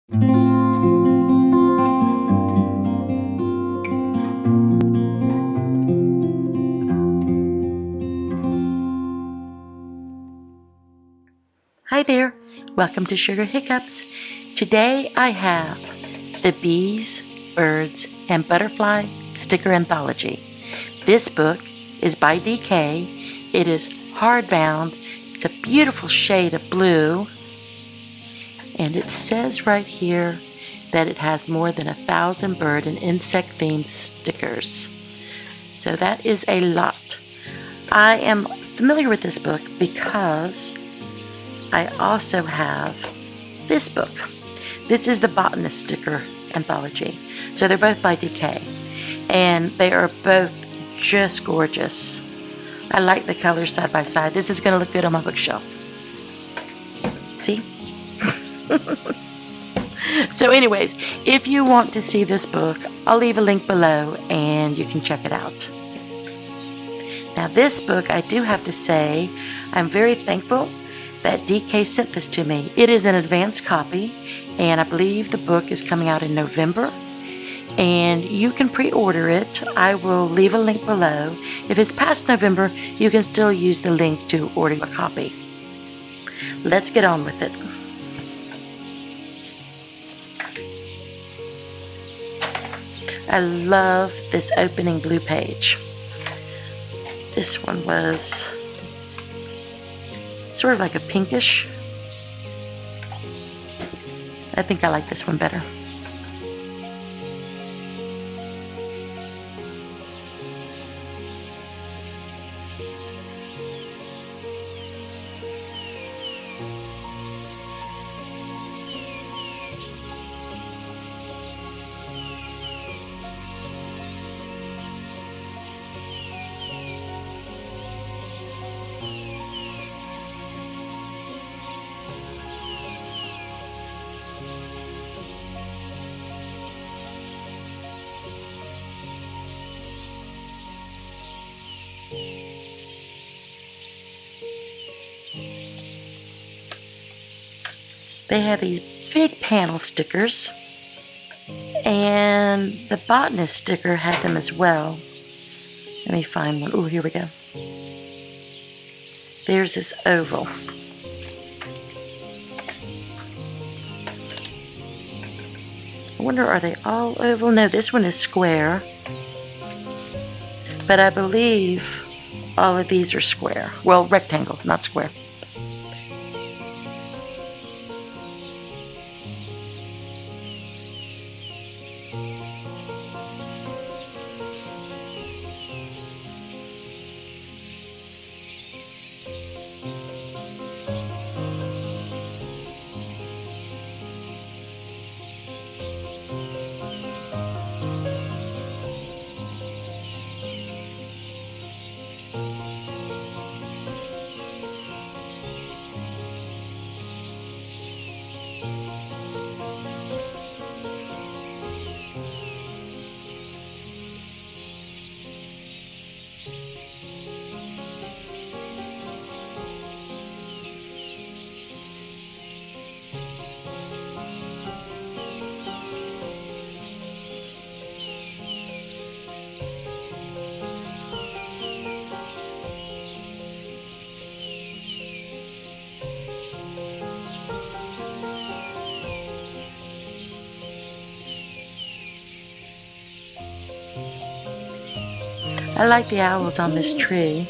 Hi there, welcome to Sugar Hiccups. Today I have the Bees, Birds, and Butterfly Sticker Anthology. This book is by DK. It is hardbound. It's a beautiful shade of blue. And it says right here that it has more than 1,000 bird and insect themed stickers. So that is a lot. I am familiar with this book because I also have this book. This is the Botanist Sticker Anthology. So they're both by DK. And they are both just gorgeous. I like the colors side by side. This is going to look good on my bookshelf. See? So anyways, if you want to see this book, I'll leave a link below and you can check it out. Now this book, I do have to say, I'm very thankful that DK sent this to me. It is an advanced copy, and I believe the book is coming out in November, and you can pre-order it. I will leave a link below. If it's past November, you can still use the link to order a copy. Let's get on with it. I love this opening blue page. This one was sort of like a pinkish. I think I like this one better. They have these big panel stickers, and the Botanist sticker had them as well. Let me find one. Oh, here we go. There's this oval. I wonder, are they all oval? No, this one is square. But I believe all of these are square. Well, rectangle, not square. I like the owls on this tree.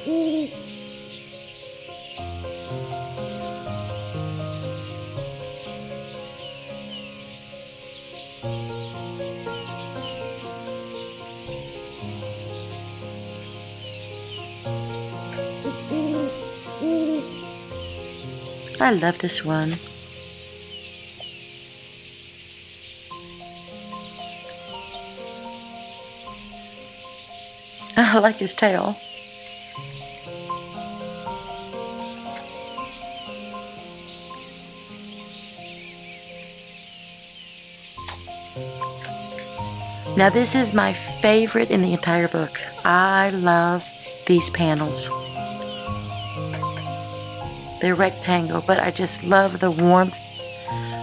I love this one. I like his tail. Now this is my favorite in the entire book. I love these panels. They're rectangle, but I just love the warmth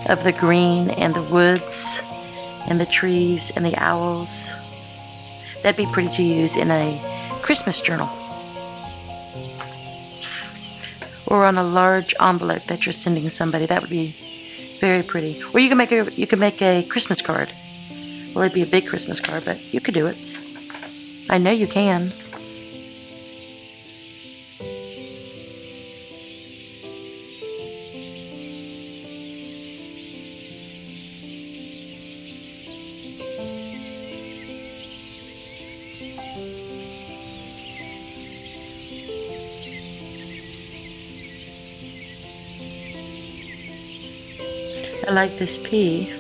of the green and the woods and the trees and the owls. That'd be pretty to use in a Christmas journal or on a large envelope that you're sending somebody. That would be very pretty. Or you can make a Christmas card. Well, it'd be a big Christmas card, but you could do it. I know you can. I like this pea.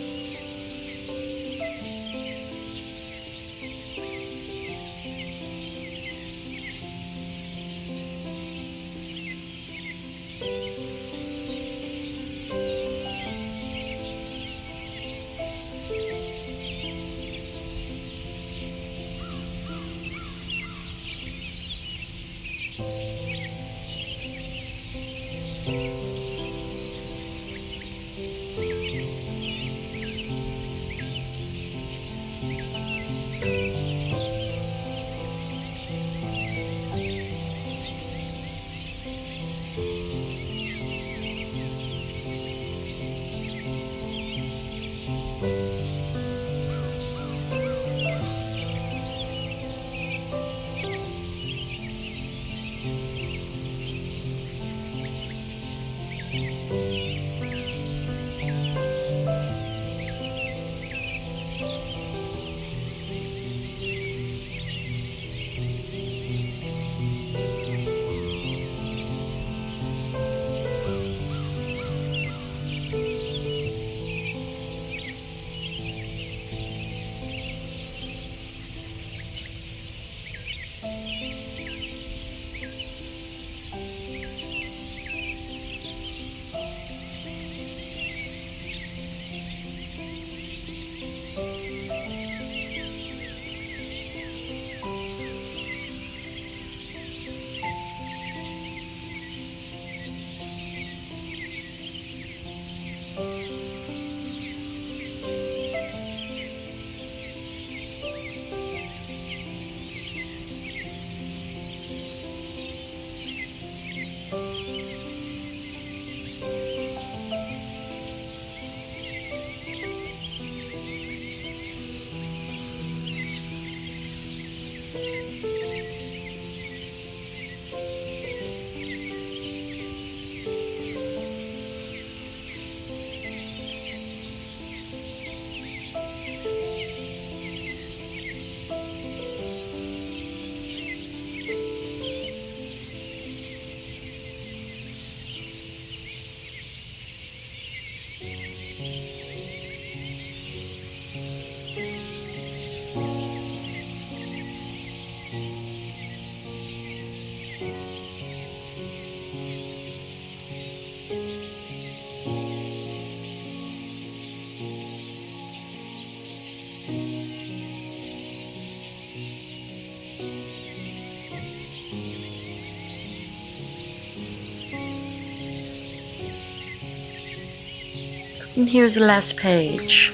And here's the last page.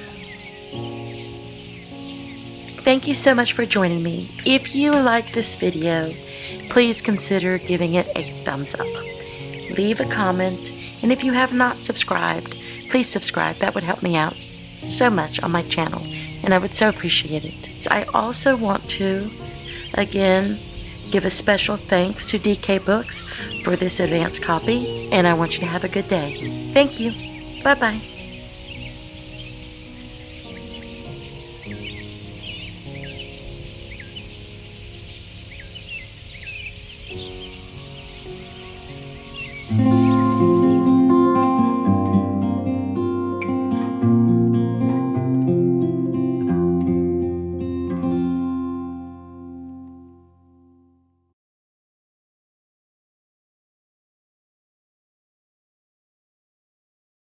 Thank you so much for joining me. If you like this video, please consider giving it a thumbs up. Leave a comment, and if you have not subscribed, please subscribe. That would help me out so much on my channel, and I would so appreciate it. So I also want to, again, give a special thanks to DK Books for this advance copy, and I want you to have a good day. Thank you. Bye-bye.